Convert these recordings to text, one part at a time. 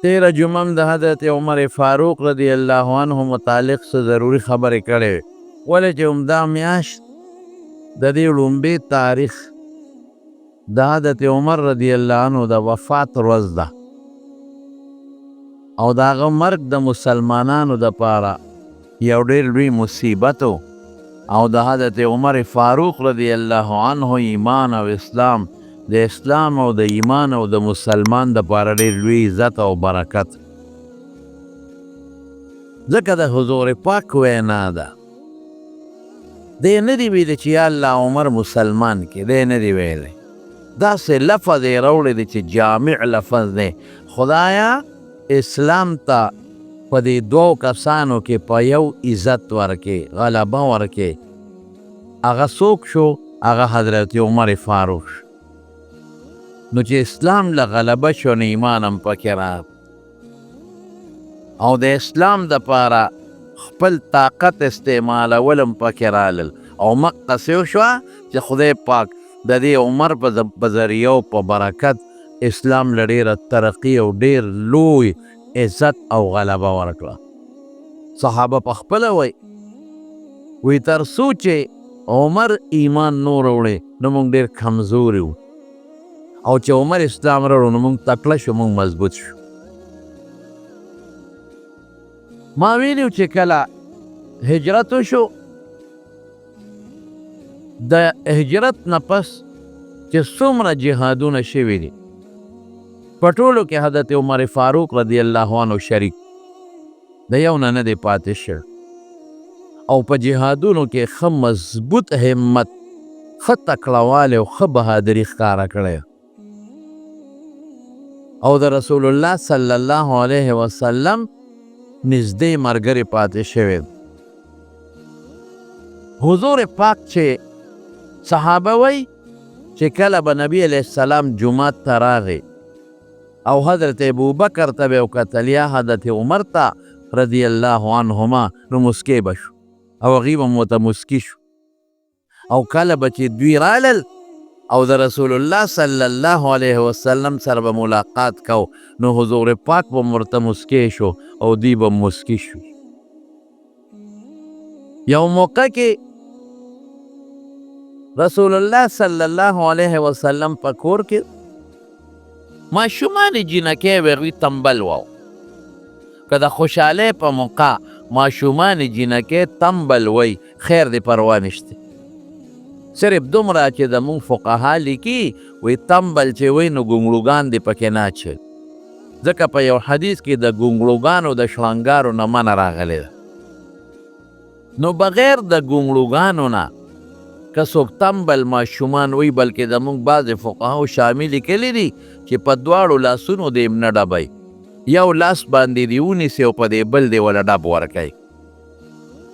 تیرہ جمعم د حضرت عمر فاروق رضی اللہ عنہ متعلق سے ضروری خبر کړي ولې چې همدا میاشت د دې لومبي تاریخ د حضرت عمر رضی الله عنه د وفات ورځ ده او د هغه مرګ د مسلمانانو دپاره یو ډېر لوی مصیبت او د حضرت عمر فاروق رضی الله عنه ایمان او اسلام د اسلام او د ایمان او د مسلمان دپاره ډېر لوی عزت او برکت ځکه د حضور پاک وینا ده دی نه دی ویلی چې یا الله عمر مسلمان کې دی نه دی ویلی داسې لفظ یې راوړی دی چې جامع لفظ دی خدایا اسلام ته په دې دوو کسانو کې په یو عزت ورکې غلبه ورکې هغه څوک شو هغه حضرت عمر فاروق شو نو چې اسلام له غلبه شو نو ایمان هم پکې راغی او د اسلام دپاره خپل طاقت استعمالول هم پکې رالل او مقصد وشوه چې خدای پاک د دې عمر په ذریعه او په برکت اسلام له ډېره ترقي او ډېر لوی عزت او غلبه ورکړه صحابه په خپله وی تر څو چې عمر ایمان نو راوړی نو موږ ډېر کمزوري وو او چې عمر اسلام راوړو نو موږ تکړه شو موږ مضبوط شو ما ویلو چې کله هجرت وشو د هجرت نه پس چې څومره جهادونه شوي دي په ټولو کې حضرت عمر فاروق رضی الله عنه شریک د یو نه دی پاتې شوی او په جهادونو کې ښه مضبوط همت ښه تکړهوالی او ښه بهادري ښکاره کړی او د رسول الله صلی الله علیه وسلم نږدې ملګری پاتې شوی حضور پاک چې صحابه وی چې کله به نبی علیه السلام جمعات ته راغی او حضرت ابوبکر ته به وکتل یا حضرت عمر ته رضی الله عنهما نو مسکی به شو او هغوی به ورته مسکي شو او کله به چې دوی رالل او د رسول الله صلی الله علیه وسلم سره به ملاقات کو نو حضور پاک به ورته مسکی شو او دوی به مسکی شو یو موقع کې رسول الله صلی الله علیه وسلم په کور کې ماشومان جینکې وې هغوی تنبل وو که د خوشحالۍ په موقع ماشومان جینکې تنبل وی خیر دی پروا نشته صرف دومره چې د مونږ فقها لیکي وی تنبل چې وی نو ګونګړوګان دې پکې نه اچوي ځکه په یو حدیث کې د ګونګړوګانو د شړنګارو نه منع راغلی ده نو بغیر د ګونګړوګانو نه که څوک تنبل ماشومان وی بلکې د مونږ بعضې فقهاو شامل لیکلي دي چې په دواړو لاسونو دې یې نه ډبوي یو لاس باندې دې ونیسي او په دې بل دې وله ډب ورکوي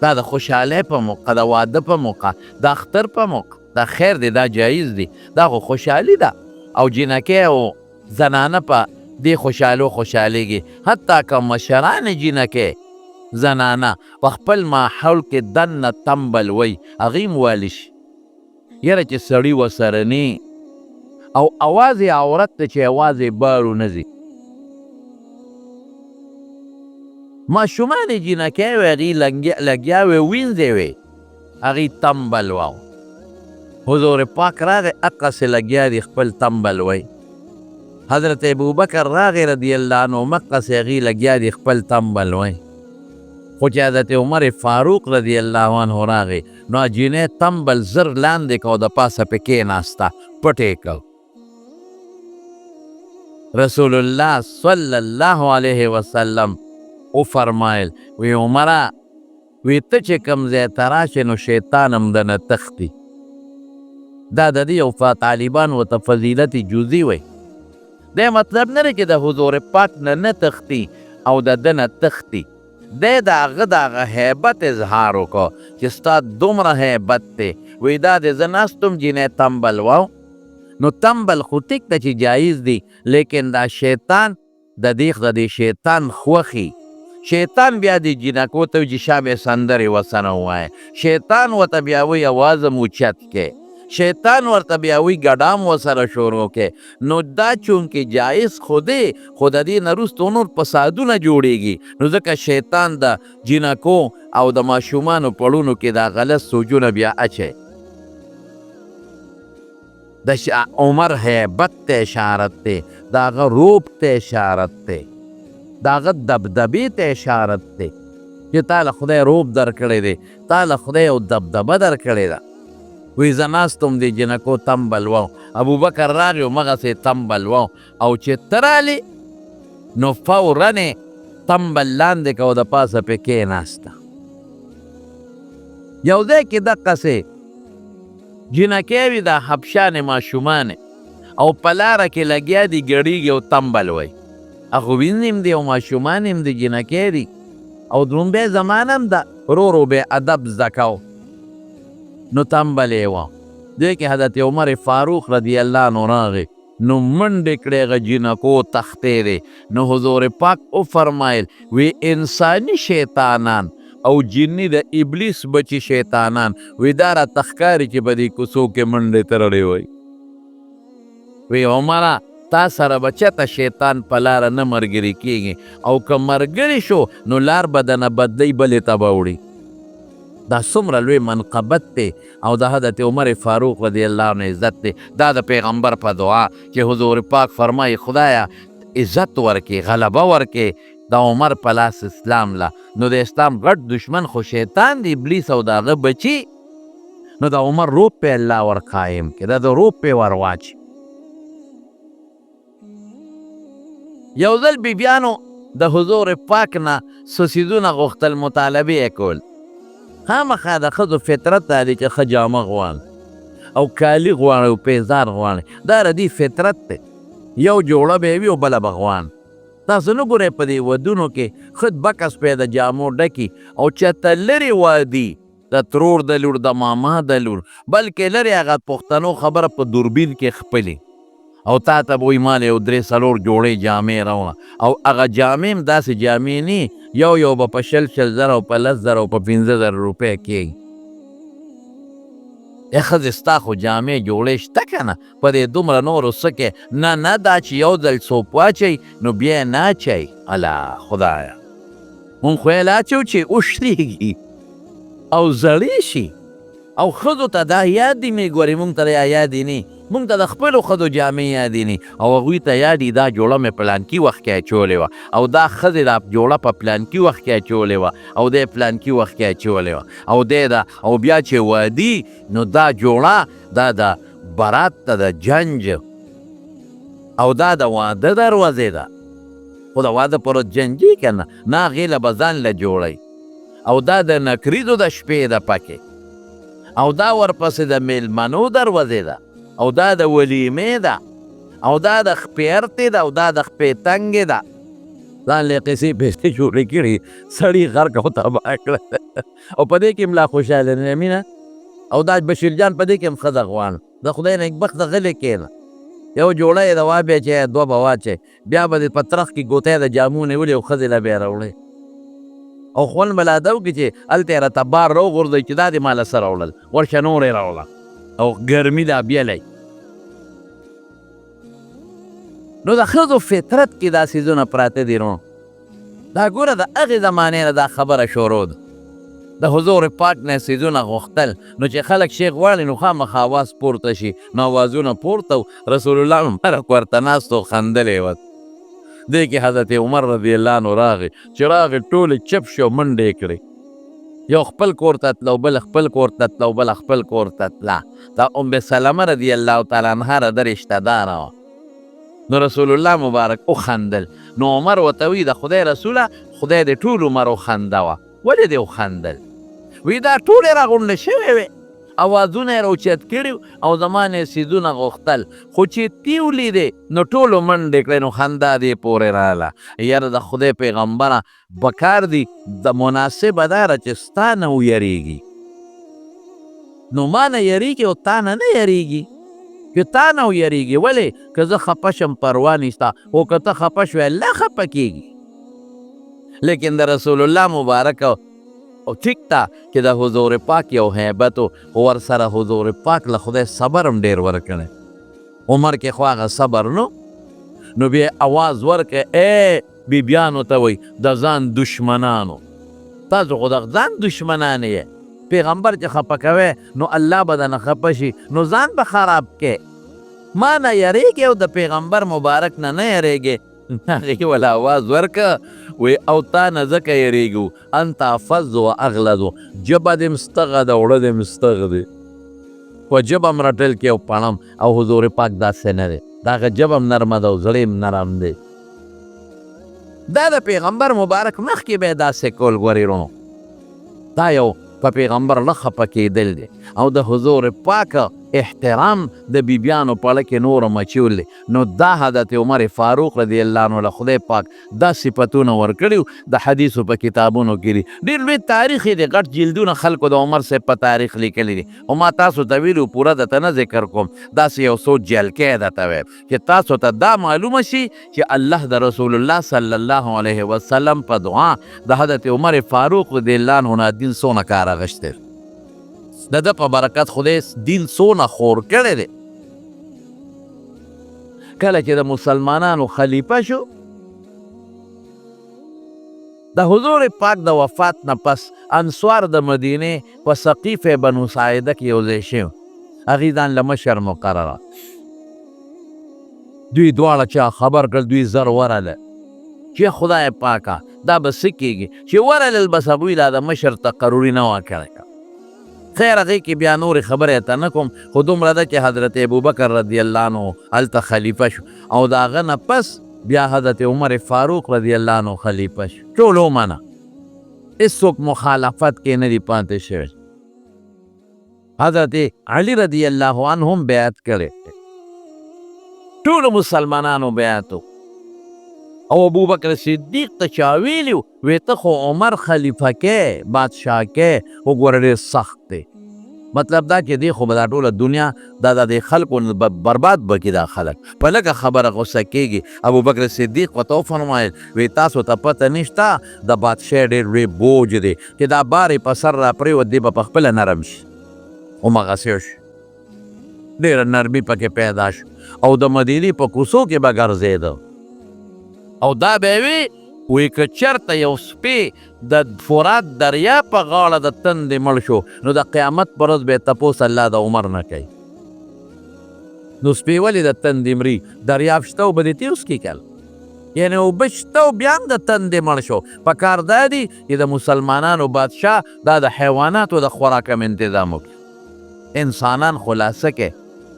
دا د خوشحالۍ په موقع د واده په موقع د اختر په موقع دا خیر دی دا جایز دی دا خو خوشحالي ده او جینکې او زنانه په دې خوشحالو خوشحالیږي حتی که مشران جینکې زنانه په خپل ماحول کې دننه تنبل وی هغوی هم والی شي یاره چې سړي ورسره نه او اواز یې عورت ته چې اواز یې بارو نه ځي ماشومان جینکې وې هغوی لګیا وې وینځې وې هغوی تنبل وو حضور پاک راغی هقسې لګیا دي خپل تنبل وی حضرت ابوبکر راغی رضی الله عنه مقسې هغوی لګیا دي خپل تنبل وی خو چې حضرت عمر فاروق رضی الله عنه راغی نو جینۍ تنبل زر لاندې کو د پاسه پې کېناسته پټې کو رسول الله صلی الله علیه وسلم او فرمایل وی عمره وی ته چې کوم ځای ته راشې نو شیطان هم دنه تښتي دا د دې یو طالبان ورته فضیلت جزي وی دی مطلب نه دی چې د حضور پاک نه تښتي او د ده نه تښتي دی د هغه د هغه هیبت اظهار وکړو چې ستا دومره هیبت دی وی دا د زه ناستم جینۍ تنبل وو نو تنبل خو ټیک ده چې جایز دی لیکن دا شیطان د دې شیطان خوښي شیطان بیا دی جینکو ته چې شابه سندرې وسنه ووایه شیطان ورته بیا وایي اواز هم اوچت کې شیطان ورته بیا وی ګډام ورسره شروع کې. نو دا چونکې جایز خو دی، خو د دې نه وروسته نور فسادونه جوړېږي. نو ځکه شیطان د جینکو او د ماشومانو پړونو کې دا غلط سوچونه بیا اچي. د عمر هیبت ته اشارت دی، د هغه روب ته اشارت دی، د هغه دبدبې ته اشارت دی چې تا له خدای روب درکړی دی، تا له خدای یو دبدبه درکړې ده. وی زه ناستم د جنکو تمبل وو، ابوبکر راغی همغسې تمبل وو، او چې ته رالې نو فورا تمبل لاندې که او د پاسه پې کېناسته. یو ځای کې دقسې جنکې وي دا حبشانې ماشومانې او په لاره کې لګیا دي ګړیږي او تمبل وی. هغه وینم دی او ماشومان هم د جنکې دي او درومبی زمانه هم ده، ورو ورو به ادب زده کو. نو تمبلې وه. دې کې حضرت عمر فاروق رضی الله عنه راغی، نو منډې کړې هغه جنکو تختېرې. نو حضور پاک وفرمایل وی انساني شیطانان او جنی د ابلیس بچی شیطانان وی دا راته ښکاري چې په دې کوڅو کې منډې تړلې وی. وی عمره تا سره به چېرته شیطان په لاره نه ملګري کېږي، او که ملګري شو نو لار به دنه بدلۍ بلې ته به وړي. دا څومره لوی منقبت دی او د حضرت عمر فاروق رضی الله عنه عزت دی. دا د پیغمبر په دعا چې حضور پاک فرمایي خدایا عزت ورکې، غلبه ورکې د عمر په لاس اسلام له. نو د اسلام غټ دشمن خو شیطان دی، ابلیس او د هغه بچي. نو د عمر روب پې الله ور قایم کړي، دا د روب پې ور واچي. یو ځل بیبیانو د حضور پاک نه څه څیزونه غوښتل، مطالبې یې کول. خامخا د ښځو فطرت دا دی چې ښه جامه غواړي او کالي غواړي او پیزار غواړي، دا د دې فطرت دی. یو جوړه به یې وي او بله به غواړي. تاسو نه ګورئ په دې ودونو کې ښه بکس پې د جامو ډکي او چېرته لرې وادي د ترور د لور د ماما د لور، بلکې لرې هغه پښتنو خبره په دوربین کې خپلې او تا ته به وایي مال یو 3-4 جوړې جامې راوړه، او هغه جامې هم داسې جامې نه یو به په 100 زره او په 10 زره او په 15 زره روپۍ کېږي. ښځې ستا خو جامې جوړې شته که نه، په دې دومره نورو څه کې نه دا چې یو ځل سوپ واچئ نو بیا یې نه اچئ. الله خدایه مونږ خو یې اچو چې وشرېږي او زړې شي. او ښځو ته دا یاد دي مې ګورې، مونږ ته دا یاد نه، مونږ ته د خپلو ښځو جامې یادې نه، او هغوی ته یاد دا جوړه مې پلانکي وخت کې اچولې وه، او دا ښځې دا جوړه په پلانکي وخت کې اچولې وه، او دی پلانکي وخت کې اچولې وه، او دی دا او بیا چې وادي نو دا جوړه دا د برات ته د جنج او دا د واده دروازې ده. خو د واده پر ورځ جنجي که نه، نه هغې له به ځان له جوړئ. او دا د نکریزو د شپې ده پکې، او دا ورپسې د میلمنو دروازې ده، او دا د ولیمې ده، او دا د خپې ارتې ده، او دا د خپې تنګې ده. ځان له قصې پیسې جوړې کړي، سړي غرق او تباه کړه. او په دې کې ملا خوشحاله نه مینه، او دا بشیر جان په دې کې هم ښځه غواړم، د خدای نیکبخته غلې کښېنه، یو جوړه یې د وابې چې 2 به واچئ، بیا به دې په ترخ کې ګوتی د جامو نیولې او ښځې له بیا راوړئ، او خوند به لا ده وکړي چې هلته یې راته بار راوغورځوئ چې دا دې ما له څه راوړل، ورشه نور یې راوړه، او ګرمي دا بیلی. نو د ښځو فطرت کې دا څیزونه پراته دي. نو دا ګوره د هغې زمانې نه دا خبره شروع ده، د حضور پاک نه څیزونه غوښتل. نو چې خلک شی غواړي نو خامخا اواز پورته شي، نو اوازونه پورته و. رسول الله مبارک ورته ناست و خندلی و. دې کې حضرت عمر رضی الله عنه راغی، چې راغی ټولې چپ شي او منډې یې کړې، یو خپل کور ته تله او بل خپل کور ته تله او بل خپل کور ته تله. دا ام سلمه رضی الله تعالی عنها د رشته داره وه. نو رسول الله مبارک وخندل. نو عمر ورته وی د خدای رسوله خدای دې ټول عمر وخندوه. ولې دې وخندل؟ وی دا ټولې راغونډې شوې وې، اوازونه یې راوچت کړي او زما نه یې څیزونه غوښتل، خو چې تی ولیدې نو ټولو منډې کړې، نو خندا دې پورې راغله. یاره د خدای پیغمبره پکار دي د مناسبه دا ده چې ستا نه ویریږي، نو ما نه یریږي او تا نه یریږي، که تا نه ویریږي. ولې که زه خفه شم پروا نشته، خو که ته خفه شوې الله خفه کېږي. لیکن د رسول الله مبارک او ټیک ته چې د حضور پاک یو هیبت و ورسره حضور پاک له خدای صبر هم ډېر ورکړی عمر کې خو هغه صبر نو بیا اواز ورکړی ای بیبیانو ته وایي د ځان دشمنانو تاسو خو د ځان دشمنان یې پیغمبر چې خفه کوی نو الله به درنه خفه شي نو ځان به خراب کې ما نه یریږې او د پیغمبر مبارک نه یریږې هغې وله اواز ورکه وی او تا نه ځکه یریږو انت افظ و اغلظ ژبه دې مستغه ده اوړه دې مستغ دی خو ژبه م رټل کې او پړم او حضور پاک داسې نه دی د هغه ژبه م نرمه ده او زړه م نرم دی دا د پیغمبر مبارک مخکې به یې داسې کول ګورې دا یو په پیغمبر نه خفه کېدل دی او د حضور پاک احترام د بیبیانو په اړه کې نور مچول دی نو دا حضرت عمر فاروق رضی الله عنه له خدای پاک دا صفتونه ورکړي د حدیثو په کتابونو کې دي ډېر لوی تاریخ یې دی غټ جلدونه خلکو د عمر صاحب په تاریخ لیکلی دي او ما تاسو ته ویلو پوره درته نه ذکر کوم داسې یو څو جلکې درته وایم چې تاسو ته دا معلومه شي چې الله د رسول الله صلی الله علیه وسلم په دعا د حضرت عمر فاروق رضی الله عنه نه دین څونه کار اخیستی د ده په برکت خدای دین څونه خور کړی دی کله چې د مسلمانانو خلیفه شو د حضور پاک د وفات نه پس انصار د مدینې په سقیف بنو ساعده کې یو ځای شوي هغې ځان له مشر مقرره دوی دواړه چا خبر کړل دوی زر ورله چې خدای پاکه دا به څه کېږي چې ورلل بس هغوی لا د مشر تقرري نه وه کړی خیر هغې کې بیا نورې خبرې ته نه کوم خو دومره ده چې حضرت ابوبکر رضی الله عنه هلته خلیفه شو او د هغه نه پس بیا حضرت عمر فاروق رضی الله عنه خلیفه شو ټول ومنه هېڅوک مخالفت کې نه دي پاتې شوی حضرت علي رضی الله عنه هم بیعت کړی ټولو مسلمانانو بیعت او ابوبکر صدیق ته چا ویلي وی ته خو عمر خلیفه کې بادشاه کې وګوره ډېر سخت دی مطلب دا چې دی خو به دا ټوله دنیا دا د خلکو برباد به کړي دا خلک په لږه خبره غصه کېږي ابوبکر صدیق ورته وفرمایل وی تاسو ته پته نشته د بادشاه ډېر لوی بوج دی چې دا بار یې په سر را پرېوت دی به پخپله نرم شي همغسې شو ډېره نرمي پکې پیدا شو او د مدینې په کوڅو کې به ګرځېده او دا به وي وی که چېرته یو سپی د فرات دریا په غاړه د تندې مړ شو نو د قیامت په ورځ به یې تپوس الله د عمر نه کوي نو سپی ولې د تندې مري دریاب شته او به دې تېر وڅکي کل یعنې اوبه شته او بیا هم د تندې مړ شو په کار دا دی چې د مسلمانانو بادشاه دا د حیواناتو د خوراک هم انتظام وکړي انسانان خلاصه کې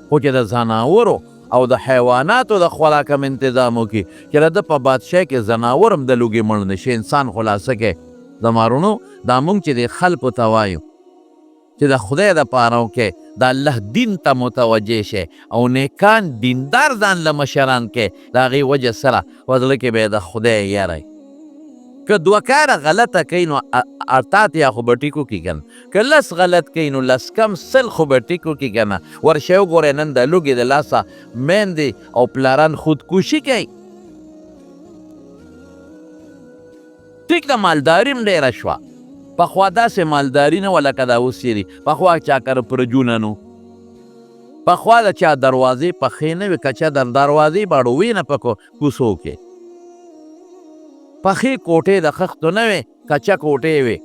خو چې د ځناورو او د حیواناتو د خوراک هم انتظام وکړي چې د په بادشاه کې ځناور هم د لوږې مړ نه شي انسان خلاصه کې د مارونو دا موږ چې د خلکو ته وایو چې د خدای دپاره وکړئ د الله دین ته متوجه شئ او نیکان دیندار ځان له مشران کې د هغې وجه سره په زړه کې به یې د خدای یری که دوه کاره غلطه کوي نو اتاتیا خو به ټیکو کي کنه که لس غلط کوي نو لس کم سل خو به ټیکو کي کنه ورشئ وګورئ نن د لوږې د لاسه میندې او پلاران خودکشي کوي ټیک ده مالداري هم ډېره شوه پخوا داسې مالداري نه وه لکه دا اوس چې دي پخوا چاکر پرجونه نو پخوا د چا دروازې پخې نه وي که چا در دروازې باړو وي نه په کوڅو کې پخې کوټې د خښتو نه وې کچه کوټې وې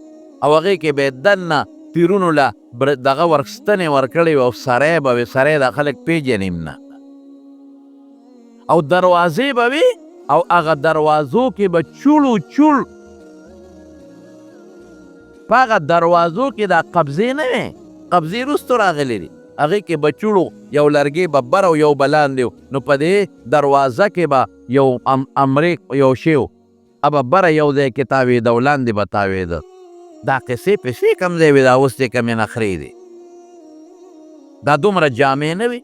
او هغې کې به یې دننه پیرونو له دغه ورکستنې ورکړې وې او سری به وې سری د خلک پېژنې هم نه او دروازې به وې او هغه دروازو کې به چوړو چوړ په هغه دروازو کې دا قبضې نه وې قبضې وروستو راغلې دي هغې کې به چوړو یو لرګې به بر او یو به لاندې نو په دې دروازه کې به یو امریک یو شی ابا بره یو ځای کې تاوېده او لاندې به تاوېده دا قصې پسې کم ځای وي دا اوس دې کمې نخرې دي دا دومره جامې نه وي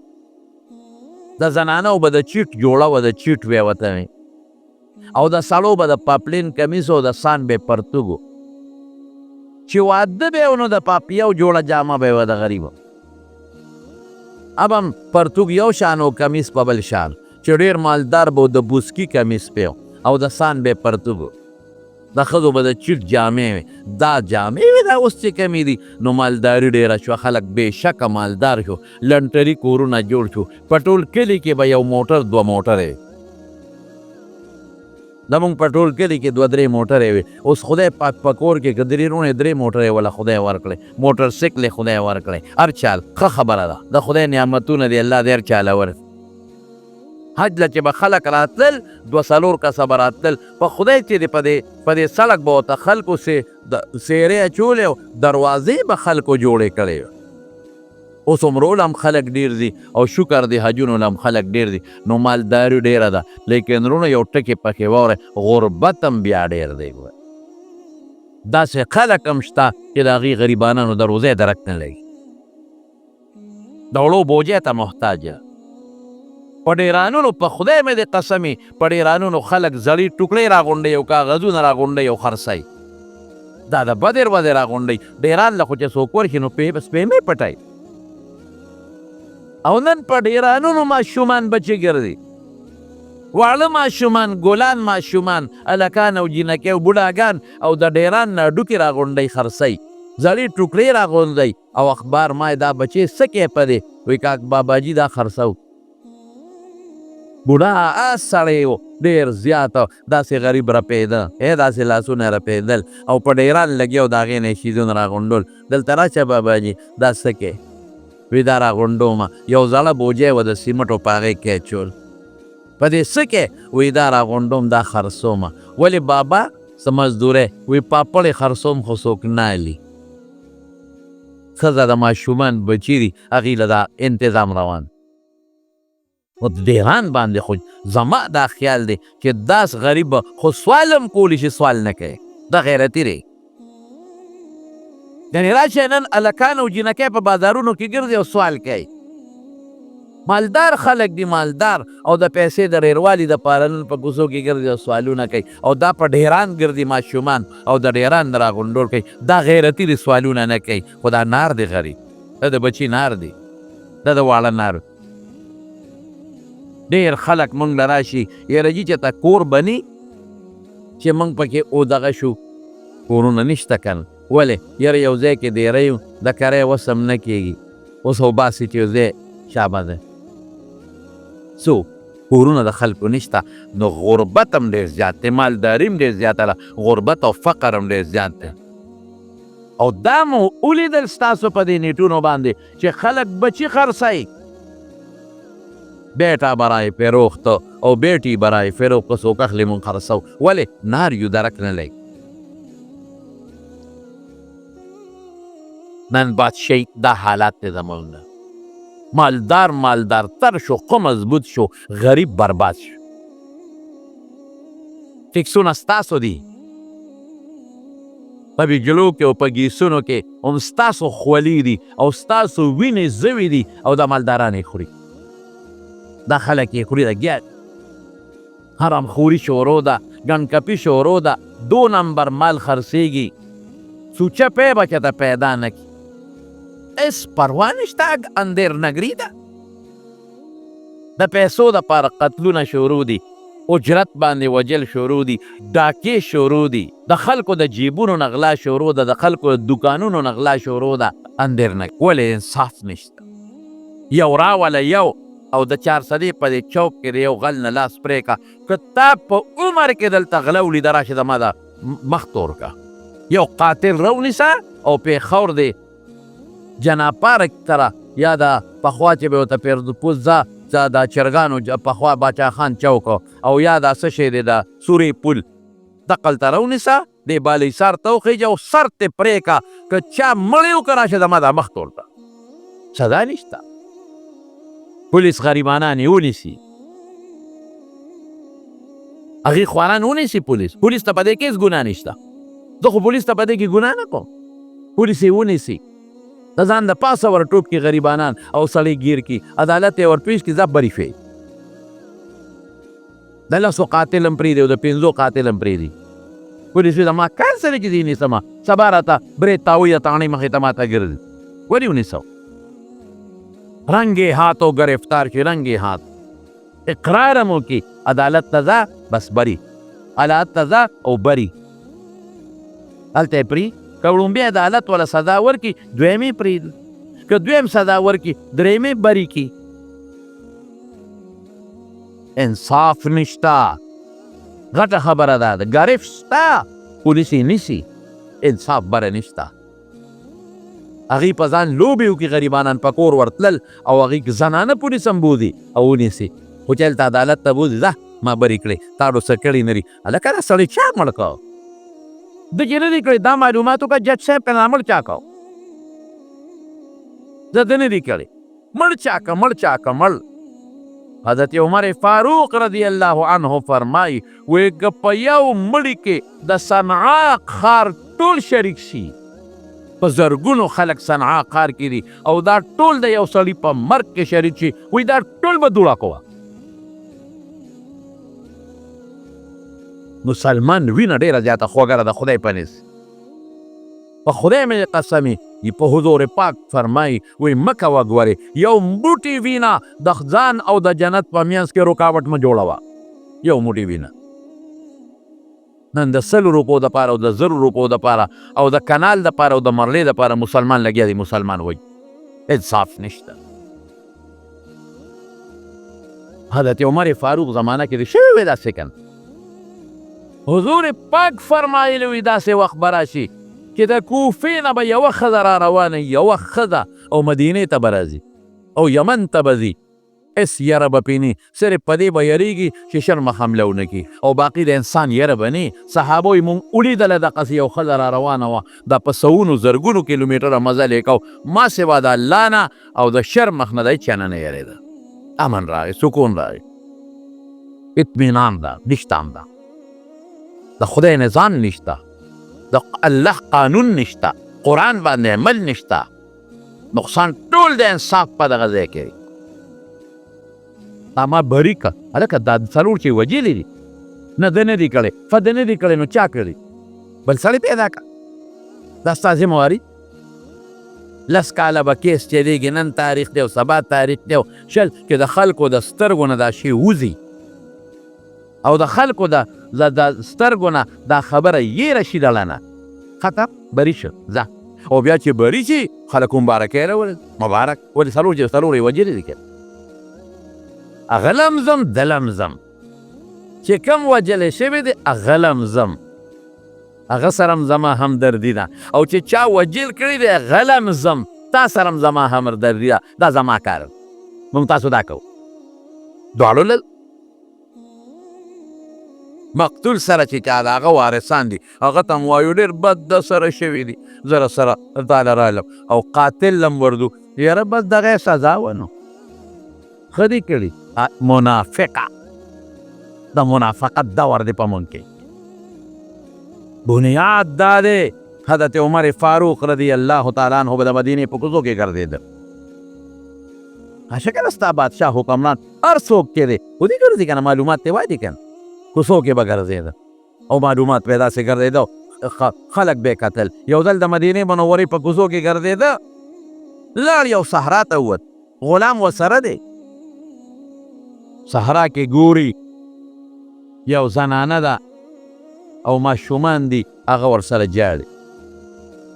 د زنانو به د چیټ جوړه وه د چیټ بیا ورته وي او د سړو به د پاپلین کمیس او د سان به پرتوګ چې واده به و نو د پاپیو جوړه جامه به وه د غریبو اب هم پرتوګ یو شان او کمیس په بل شان چې ډېر مالدار به د بوسکي کمیس به او د سان به پرتوګ د ښځو به د چټ جامې وې، دا جامې وې دا اوس چې کمې دي. نو مالداري ډېره شوه، خلک بېشکه مالدار شو، لنټري کورونه جوړ شو. په ټول کلي کې به یو موټر 2 موټرې زمونږ په ټول کلي کې 2-3 موټرې وې. اوس خدای پاک په کور کې که 3 موټرې وله خدای ورکړی، موټر سایکلې خدای ورکړی. هر چال ښه خبره ده، د خدای نعمتونه دی الله دې هر چاله ورکړي. حج له چې به خلک راتلل 2-4 کسه به راتلل، په خدای چې دی په دې سړک به ورته خلکو سیرې اچولې او دروازې به خلکو جوړې کړې وې. اوس عمرول هم خلک ډېر دي او شکر دی حجونو هم خلک ډېر دي. نو مالداري ډېره ده، لیکن وروڼه یو ټکې پکې واورئ، غربت هم بیا ډېر دی. داسې خلک هم شته چې د هغې غریبانانو د روزۍ درک نه لګي، د وړو بوجۍ ته محتاج. په ډیرانونو په خدای مې د قسمې په ډیرانونو خلک زړې ټوکړې راغونډوي او کاغذونه راغونډوي او خرڅوي. دا د بدر راغونډوي. ډیران له خو چې څوک ورشي نو سپېمې پټوي. او نن په ډیرانونو ماشومان بچې ګرځي، واړه ماشومان، ګلان ماشومان، هلکان او جینکې او بوډاګان او د ډیران نه ډوکې راغونډوي خرڅوي، زړې ټوکړې راغونډوي. او اخبار ما دا بچې څه کوې په دې؟ وایي کاک باباجي دا خرڅو. بوډا سړی و ډېر زیات، داسې غریب رپېده، داسې لاسونه رپېدل او په ډیران لګیا او د هغې نه شیزونه راغونډول. دلته راشه باباجي دا څه کوې؟ وی دا راغونډومه. یو زړه بوجۍ وه د سیمټو په هغې کې اچول. په دې څه کوې؟ وی دا راغونډوم دا خرڅومه. ولې بابا څه مزدورۍ؟ وی پاپړې خرڅوم خو څوک نه الي. ښځه د ماشومان بچي دي، هغې له دا انتظام روان. و ډیران باندې خو زما دا خیال دی چې داس غریب خو سوال هم کولی شي، سوال نه کوي. دا غیرتي دی. یعنې راشه نن هلکان او جینکۍ په بازارونو کې ګرځي او سوال کوي. مالدار خلک دي، مالدار، او د پیسې د ډېروالي دپاره نن په کوڅو کې ګرځي او سوالونه کوي. او دا په ډیران ګرځي ماشومان او د ډیران راغونډول کوي. دا غیرتي دي، سوالونه نه کوي. خو دا نار دی غریب، دا د بچي نار دی، دا د واړه نار. ډېر خلک موږ له راشي یاره جي چې ته کور بني چې موږ پکې او دغه شو. کورونه نشته که نه. ولې؟ یاره یو ځای کې دیری یو، د کرۍ وس هم نه کېږي. اوس وباسي چې یو ځای شابه دی. څو کورونه د خلکو نشته. نو غربت هم ډېر زیات دی، مالداري هم ډېر زیاته ده، غربت او فقر هم ډېر زیات دی. او دا مو ولیدل ستاسو په دې نیټونو باندې چې خلک بچي خرڅوي. بیٹا برای فروخت او بیٹی برای فروخت څوک اخلي مونږ خرڅو. ولې؟ نار یو درک نه لګي. نن بادشاهي دا حالات دی زمونږ. مالدار تر شو، خو مضبوط شو، غریب برباد شو. ټیکسونه ستاسو دي، په بجلو کې او په ګیسونو کې هم ستاسو خولي دي او ستاسو وینې زوي دي او د مالداران یې خوري. دا خلک یې خوري. د ګیاد حرام خوري شروع ده، ګنکپي شروع ده. 2 نمبر مال خرڅېږي، سوچه پی به چېته پیدا نه کړي. هېڅ پروا نشته، اندېر نګري ده. د پیسو دپاره قتلونه شروع دي، اجرت باندې وجل شروع دي، ډاکې شروع دي، د خلکو د جیبونو نه غلا شروع ده، د خلکو د دوکانونو نه غلا شروع ده. اندېر نه. ولې؟ انصاف نشته. یو راوله یو او د 400 په دې چوک کې د یو غل نه لاس پرې کا. که تا په عمر کې دلته غله ولیده راشه زما دا مخ تور کا. یو قاتل راونیسه او پېښور دی جناب پارک طرح یا دا پخوا چې به ورته پیرپوس دا چرګانو پخوا باچا خان چوک او یا دا څه شی دی دا سورې پل دقلته راونیسه دې بالیسار ته وخیجه او سر تې پرې کا. که چا مړی وکړه راشه زما دا مخ تور کا. سزا نشته. پولیس غریبانان یې ونیسي، هغې خواران ونیسي. پولیس ته په دې کې هېڅ ګناه نشته. زه خو پولیس ته په دې کې ګناه نه کوم. پولیس یې ونیسي، د ځان د پاسه ور ټوپ کړي غریبانان او سړی ګیر کړي، عدالت یې ورپېښ کړي، ځه بری شوی. د 10 قاتل هم پرېږدي او د 5 قاتل هم پرېږدي. پولیس وایي زما کار سره چې دې نیسمه، سبا راته برید تاویه تاڼۍ مخې ته ماته ګرځي. ولې ونیسو؟ رنگے ہاتھوں گرفتار کی رنگے ہاتھ اقرارم کی عدالت تزا بس بری، عدالت تزا او بری. هلته یې پرېږدي. که لومبی عدالت وله سزا ورکړي دویم یې پرېږدي. که دویم سزا ورکړي دریم یې بري کړي. انصاف نشته. غټه خبره ده د ګرفت شته پولیس یې نیسي. انصاف بره نشته. هغې په ځان لوبې وکړي غریبانان په کور ورتلل او هغې زنانه پولیس هم بوځي او ونیسي خو چې هلته عدالت ته بوځي ځه ما بري کړې تا ډو څه کړي نه دي. هلکه دا سړی چا مړ کړ؟ ده چې نه دي کړی دا معلومات وکړه جج صاحب که نامړ چا کړ؟ ده ده نه دي کړی. مړ چا کړ مړ چا کړ مړ. حضرت عمر فاروق رضی الله عنه فرمایي وایي که په یو مړي کې د صنعا ښار ټول شریک شي په زرګونو خلک صنعا ښار کې دي او دا ټول د یو سړي په مرګ کې شریک شي وایي دا ټول به دوړه کوه. مسلمان وینه ډېره زیاته خوږه ده د خدای په نس. په خدای مې قسمي په حضور پاک فرمایي وایي مه کوه ګورې یو موټی وینه د ځان او د جنت په منځ کې رکاوټ مه جوړوه. یو موټی وینه نن د 100 روپو دپاره او د 0 روپو دپاره او د کنال دپاره او د مرلې دپاره مسلمان لګیا دی. مسلمان وایي انصاف نشته. حضرت عمر فاروق زمانه کې د شوی وی داسې کنه. حضور پاک فرمایلی وي داسې وخت به راشي چې د کوفې نه به یوه ښځه را روانه یوه ښځه او مدینې ته به راځي او یمن ته به ځي. اس یره به پې نه صرف په دې به یریږي چې شرمه حمله ونه کړي او باقي د انسان یره به نه. صحابو یې مونږ ولیدله دقسې یو ښځه را روانه وه دا په سوونو زرګونو کیلومیټره مزل یې کو ما سوا د الله نه او د شر مخ نه دی چا نه یرېده. امن راغی سکون راغی اطمینان ده نشته هم ده. د خدای نظام نشته. د الله قانون نشته. قرآن باندې عمل نشته. نقصان ټول د انصاف په دغه ځای کې دی. دا ما بري که هلکه دا څلور چې وجلې دي نه ده نه دي کړی فده نه دي کړی نو چا کړي بل سړی پیدا کړه. دا ستا ذمواري. 10 کاله به کیس چلېږي نن تاریخ دی او سبا تاریخ دی او شل کې د خلکو د سترګو نه دا شی وځي او د خلکو د سترګو نه دا خبره یېره شي دله نه ختم بري شه ځه او بیا چې بري شي خلک مبارکۍ راولل مبارک ولې څلور چې څلور یې وجلې دي که هغه لمزم د لمزم چې کم وجلی شوی دی هغه لمزم هغه سره هم زما همدردي ده او چې چا وجل کړی دی هغه لمزم تا سره هم زما همدردي ده. دا زما کار موږ تاسو دا کوو دواړو لل مقتول سره چې چا د هغه وارثان دي هغه ته م وایو ډېر بد د سره شوي دي زه سره تاله رالم او قاتل لم وردو یاره بس دغه یې سزا ونو ښه دې کړي. منافقه د منافقت دور دی په مونږ کې. بنیاد دا دی حضرت عمر فاروق رضی الله تعالی عنه به د مدینې په کوڅو کې ګرځېده. شکل ستا بادشاه حکمران هر څوک چې دی خو دې ګرځي که نه معلومات ته وایي که نه کوڅو کې به ګرځېده او معلومات به یې داسې ګرځېده خلک به یې کتل. یو ځل د مدینې منورې په کوڅو کې ګرځېده لاړ یو صحرا ته ووت غلام ورسره دی. صحرا کې ګوري یو زنانه ده او ماشومان دي هغه ورسره جاړي.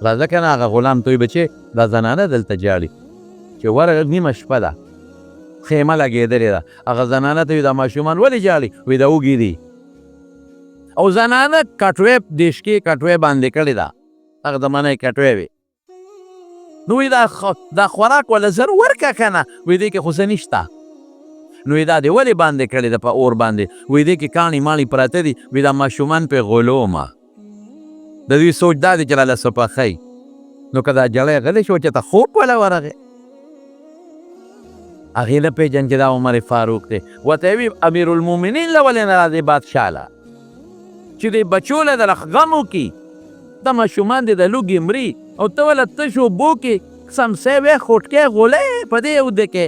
راځه که نه هغه غلام ته وایي بچې دا زنانه دلته جاړي چې ورغه نیمه شپه ده خیمه لګېدلې ده هغه زنانه ته وایي دا ماشومان ولې جاړي وایي دا وږي دي او زنانه کټوې دېشکې کټوې باندې کړې ده هغه زمانه یې کټوې وي نو وایي دا خوراک وله زر ورکه که نه وایي دې کې خو څه نشته نو دا دې ولې باندې کړې ده په اور باندې وایي دې کې کاڼي ماڼي پراته دي وایي دا ماشومان پې غلومه د دوی سوچ دا دی چې راله څه پخی نو که دا جړی غلی شو چې ته خوب وله ورغې هغې نه پېژن چې دا عمر فاروق دی ورته یې وي امیرالمؤمنین له ولې نه راځې بادشاه له چې دې بچو له د غم وکړي دا ماشومان دې د لوږې مري او ته ولې تش اوبو کې سمسی وی خوټکی غولی په دې اوده کې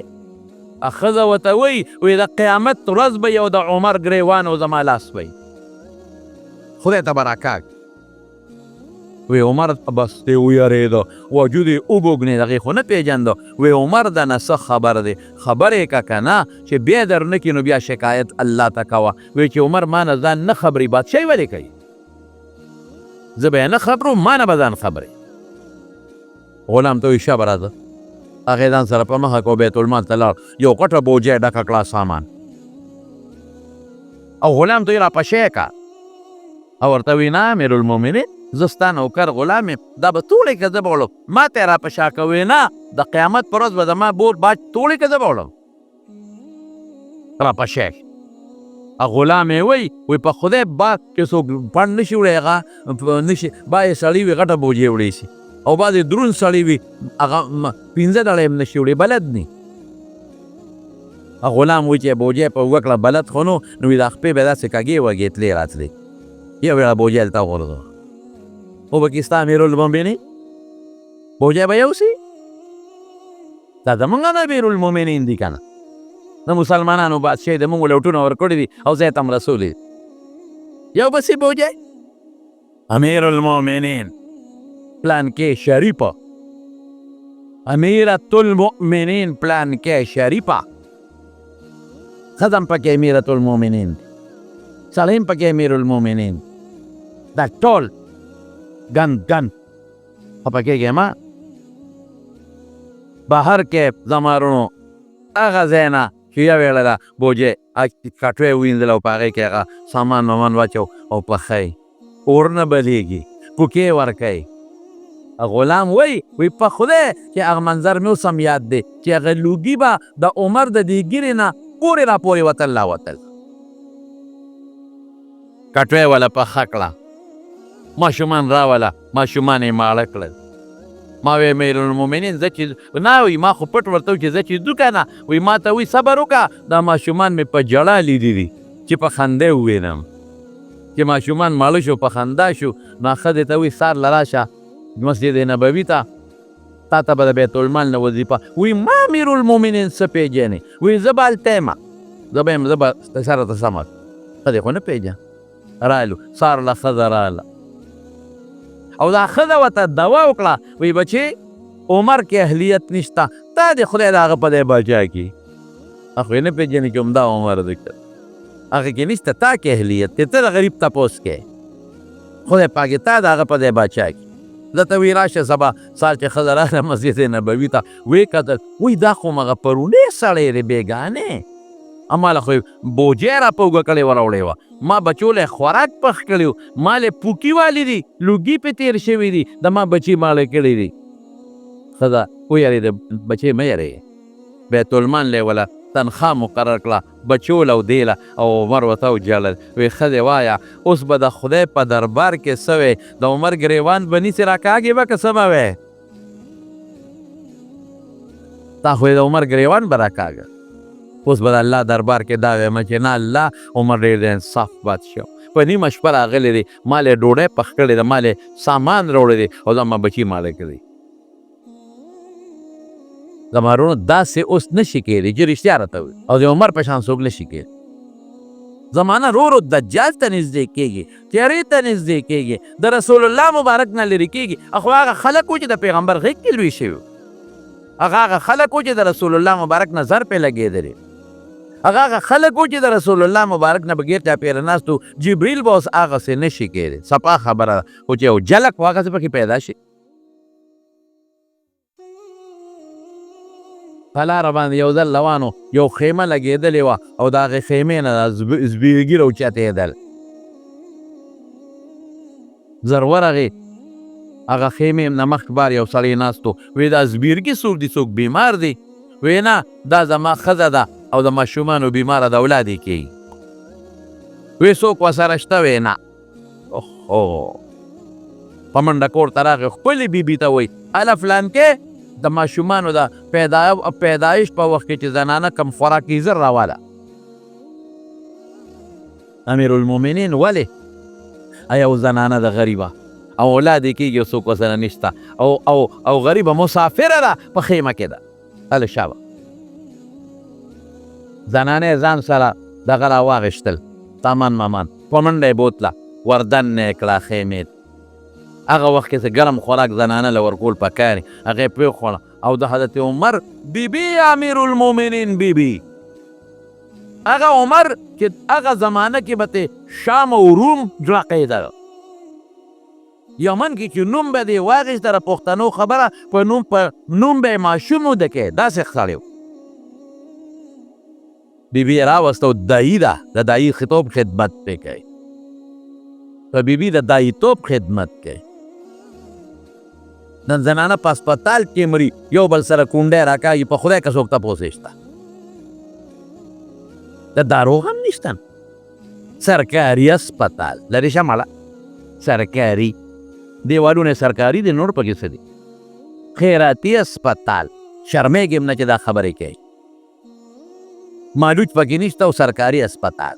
ښځه ورته وایي وایي د قیامت ورځ به یو د عمر ګریوان او زما لاس وی خدای ته به راکاږ وی عمر بس دی ویرېده وجود یې وبوږنېد هغې خو نه پېژانده وی عمر د نه څه خبر دی خبر یې که که نه چې بیا در نه کړي نو بیا شکایت الله ته کوه وی چې عمر ما نه ځان نه خبري بادشاهي ولې کوي زه به یې نه خبرو ما نه به ځان خبرې. غلام ته وایي شه به راځه. هغې ځان سره په مخه کړو بیت المال ته لاړ، یو غټه بوجۍ ډکه کړه سامان او غلام ته یې را پشی که او ورته وایي نه امیرالمؤمنین زه ستا نوکر غلام یم، دا به ټولې که زه به وړم ما ته یې را په شا کوې نه د قیامت پر ورځ به زما بور باج ټولې که زه به وړم را په شی. غلام یې وایي په خدای باغ کې څوک پڼ نه شي وړی هغه نشي بعضې سړي وي غټه بوجۍ وړی شي او بعضې دروند سړي وي هغه 15 ډړی هم نه شي وړی بلد نی. غلام وایي چې بوجۍ په اوږه کړه بلد خو نو دا خپې به داسې کږې وږې تلې راتلې یو ویړه بوجۍ هلته وغورځوه خو پکې ستا امیرالمؤمنین بوجۍ به یو سي دا زمونږ نه امیرالمؤمنین دي که نه د مسلمانانو بادشاه د مونږ لوټونه ورکړي دي او ځای ته هم رسولي یو به سي بوجۍ. امیرالمؤمنین پلان کې شریفه امیرة المؤمنین پلان کې شریفه ښځه هم پکې امیرة المؤمنین سړی هم پکې امیرالمؤمنین دا ټول ګن خفه کېږې ما بهر کې زمارونو هغه ځای نه چې یو ویړه ده بوجۍ کټوی ووینځله او په هغې کې هغه سامان وامان واچو او پخی اور نه بلیږي پوکې ورکوي. غلام وایي په خدای چې هغه منظر مې اوس هم یاد دی چې هغه لوګي به د عمر د دې ګیرې نه پورې را پورې وتل راوتل کټوی وله پخه کړه ماشومان راوله ماشومان یې ماړه کړل. ما وی امیرالمؤمنین زه چې نه وایي ما خو پټ ورته چې زه چې ځو که نه وایي ما ته وایي صبر وکړه دا ماشومان مې په جړا لیدي دي چې په خندا ووینم چې ماشومان ماړه شو په خندا شو نو ښځې ته وایي سار له راشه مسجد نبوي ته تا ته به د بیت المال نه وظیفه وایي ما امیرالمؤمنین څه پېژنې وایي زه به هلته یم زه به یم زه به سره ته سمه ښځې خو نه پېژن رالو سار له ښځه راله او دا ښځه ورته دوا وکړه وایي بچې عمر کې اهلیت نشته تا دې خدای د هغه په دی باچا کړي هغه یې نه پېژنې چې همدا عمر دی هغه کې نشته تا کې اهلیت دی ته د غریب تپوس کوې خدای پاک تا د هغه په دی باچا کړي. دته وایي راشه سبا سهار چې ښځه راغله مسجد نبوي ته ویې کتل وایي دا خو مغه پرونی سړی دی بېګانې اماله خو بوجۍ را په اوږه کړې وراوړې وه ما بچو له خوراک پخ کړی و ما له پوکي والي دي لوګي پې تېر شوي دي د ما بچي ماړه کړي دي. ښځه ویرېده بچې مه یېرېږې بیت المال له وله تنخوا مقرر کړه بچو له او دې له او عمر ورته وجړل وایي ښځې وایه اوس به د خدای په دربار کې څه وی د عمر ګریوان به نیسې راکاږې به که څه به وی تا خو د عمر ګریوان به راکاږه اوس به د الله دربار کې دا وایم چې نه الله عمر ډېر د انصاف بادشاه په نیمه شپه راغلی دی ما له ډوډۍ پخ کړې ده ما له سامان راوړی دی او دا ما بچي ماړه کړي. زمارونو داسې اوس نشي کېدی چې رښتیا راته وي او د عمر په شان څوک نشي کېدی. زمانه رو رو دجال ته نږدې کېږي تیارې ته نږدې کېږي د رسول الله مبارک نه لرې کېږي. خو هغه خلک و چې د پیغمبر غېږ کې لوی شوي هغه خلک و چې د رسول الله مبارک نظر پې لګېدلی هغه خلک و چې د رسول الله مبارک نه بغیر چاپېره ناست و جبریل به اوس هغسې نشي کېدی. صفا خبره ده خو چې یو جلک و هغسې پکې پیدا شي په لاره باندې یو ځل روانو یو خیمه لګېدلې وه او د هغې خیمې نه زبېرګي راوچتېدل زر ورغې هغه خیمې نه مخکې بار یو سړی ناست و وایي دا زبېرګي څوک دي څوک بیمار دی وایي نه دا زما ښځه ده او د ماشومانو بیماره د اولاد یې کېږي وایي څوک ورسره شته وایي نه اوهو په منډه کور ته راغی خپلې بیبي ته وایي هله فلانکې د ماشومانو د پیدایش په وخت کې چې زنانه کم خوراکي زر راواله امیرالمؤمنین ولې یو زنانه د غریبه او اولاد یې کېږي څوک ورسره نشته او غریبه مسافره ده په خیمه کې ده هله شابه زنانه ځان سره دغه راواغېشتل سامان مامان په منډه یې بوتله وردننه یې کړه خیمې هغه وخت کې ګرم خوراک زنانه له ورکول پکار هغه پرېښوړه او د حضرت عمر بیبي امیرالمؤمنین بیبي هغه عمر چې هغه زمانه کې به شام او روم جړقېدل یمن کې چې نوم به دې واخیسته د پښتنو خبره په نوم به یې ماشوم ودکې داسې سړی و. بیبي یې راوسته او دایي ده د دایي خطوب خدمت پې کوي. په بیبي د داییتوب خدمت کوي. نن زنانه په هسپتال کې مري یو بل سره کونډی راکاږي په خدای که څوک تپوس یې شته. د دارو هم نشته. سرکاري هسپتال لرې شه مړه سرکاري دیوالونه سرکاري دي نور پکې څه دي. خیراتي هسپتال شرمېږم نه چې دا خبرې کوي. مالوچ پکې نشته او سرکاري هسپتال.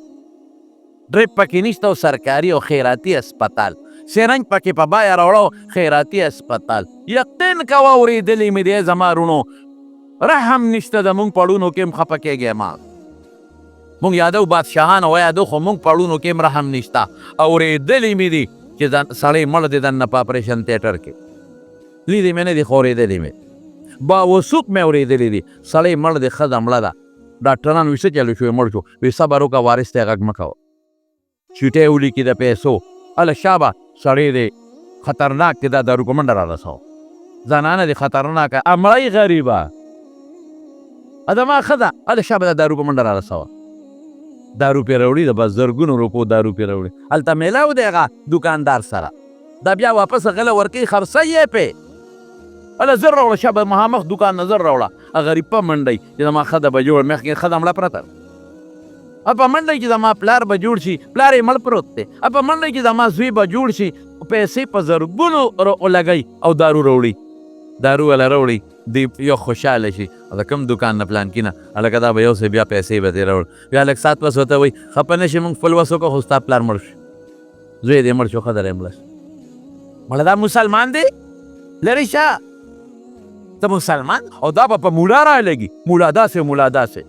ډریپ پکې نشته او سرکاري او خیراتي هسپتال. سرنج پکې په بایه راوړو خیراتي هسپتال. یقین کوه اورېدلې مې دی زما رونو رحم نشته د مونږ پړونو کې هم خفه کېږې ما. مونږ یادو بادشاهان او یادو خو مونږ پړونو کې هم رحم نشته. اورېدلې مې دي چې سړی مړ دی دننه په اپریشن تیټر کې. لیدې مې نه دي خو اورېدلې مې. باوثوق مې اورېدلې دي سړی مړ دی ښځه مړه ده. ډاکټران وایي څه چلو شو مړ شو. وایي صبر وکړه وارث ته یې غږ مه کوه. چیټۍ ولیکي د پیسو هله شابه سړی دی خطرناک دی دا دارو په منډه رارسوه. زنانه دی خطرناکه مړی غریبه ادما ښه ده هله شابه دا دارو په منډه رارسوه. دارو پې راوړي د بس زرګونو روپو دارو پې راوړي. هلته میلاو دی هغه دوکاندار سره دا بیا واپس غله ورکوي خرڅوي یې پې. هله زر راوړه شابه مخامخ دوکان نه زر راوړه. غریب په منډی چې زما ښځه به جوړ مخکې ښځه مړه پرته په منډی چې زما پلار به جوړ شي پلار یې مړ پروت دی. په منډی چې زما زوی به جوړ شي پیسې په زرګونو لګوي او دارو راوړي. دارو والا راوړي دی یو خوشحاله شي د کوم دوکان نه پلان کې نه هلکه دا به یو څه بیا پیسې به ترې راوړ. بیا لږ سات پس ورته وایي خفه نه شي مونږ خپل وس وکړو خو ستا پلار مړ شو زوی دې مړ شو ښه دی مړه شو. مړه دا مسلمان دی لرې شه ته مسلمان او دا به په مولا رالګي مولا داسې مولا داسې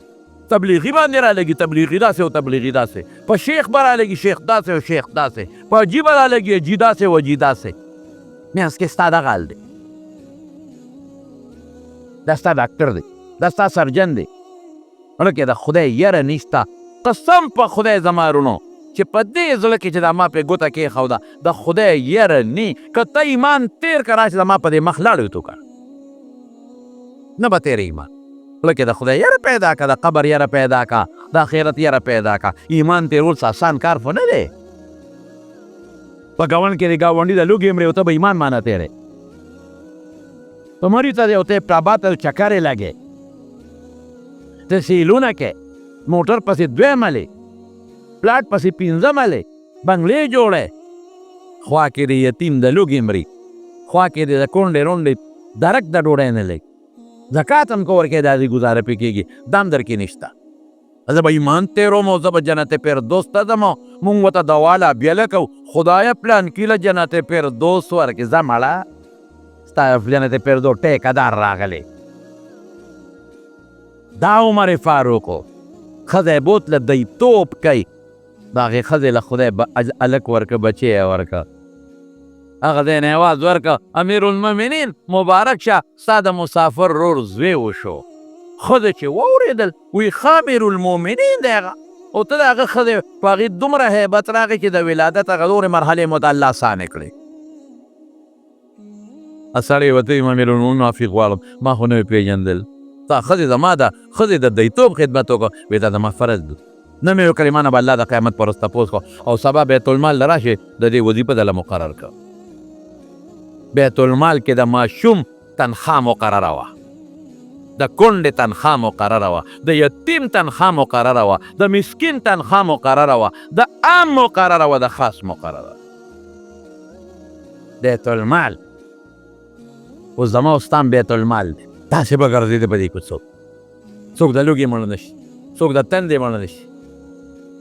تبلیغي باندې رالګي تبلیغي داسې او تبلیغي داسې په شیخ به رالګي شیخ داسې او شیخ داسې په حاجي به رالګي حاجي داسې او حاجي داسې. منځ کې ستا دغه حال دی. دا ستا ډاکټر دی دا ستا سرجن دی. ولکې د خدای یره نشته. قسم په خدای زما رونو چې په دې زړه کې چې دا ما پې ګوته کېښوده د خدای یره نی که ته ایمان تیر که راشي زما په دې مخ لاړې وتوکړه نه به تیر ایمان. ولکې د خدای یره پیدا که د قبر یره پیدا که د آخرت یره پیدا که. ایمان تیرول څه آسان کار خو نه دی. په ګاونډ کې د ګاونډي د لوږې مرې او ته به ایمان مانه تیرې په مړي ته دی او ته یې پرابا ته چکرې لګې ته سیلونه کې موټر پسې دوی ملې پلاټ پسې پنځه ملې بنګلې جوړې خوا کې د یتیم د لوږې مري خوا کې د کونډې رونډې درک د ډوډۍ نه لګي. زکات هم که ورکې دا دې ګزاره پې کېږي دا هم در کې نشته. زه به ایمان تیروم او زه به جنت فردوس ته ځم او مونږ ورته دوا لا بیله کوو خدایه پلانکي له جنت فردوس ورکې ځه مړه ستا جنت فردوس ټیکهدار راغلی. دا عمر فاروقو ښځی بوتله دیتوب کوي د هغې ښځې له خدای هلک ورکه بچی یې ورکه هغه ځای نه اواز ورکه امیرالمؤمنین مبارک شه ستا د مسافر رور زوی وشو. ښځې چې واورېدل وی ښه امیرالمؤمنین دی هغه او ته د هغه ښځې په هغې دومره هیبت راغی چې د ولادت هغه نورې مرحلې مو ته الله اسانې کړې. سړی ورته وایي امیرالمؤمنین معافي غواړم ما خو نه وې پېژندل تا ښځې زما د ښځې د دیتوب خدمت وکړه وایي دا زما فرض دی نه مې وکړې ما نه به الله د قیامت پر ورځ تپوس کړو او سبا بیت المال له راشې د دې وظیفه دله مقرر کړه. بیت المال کې د ماشوم تنخوا مقرره وه د کونډې تنخوا مقرره وه د یتیم تنخوا مقرره وه د مسکین تنخوا مقرره وه د عام مقرره وه د خاص مقرره. بیت المال اوس زما استان بیت المال دی تاسې به ګرځېده په دې کې څوک د لوږې مړه نه شي څوک د تندې مړه نه شي.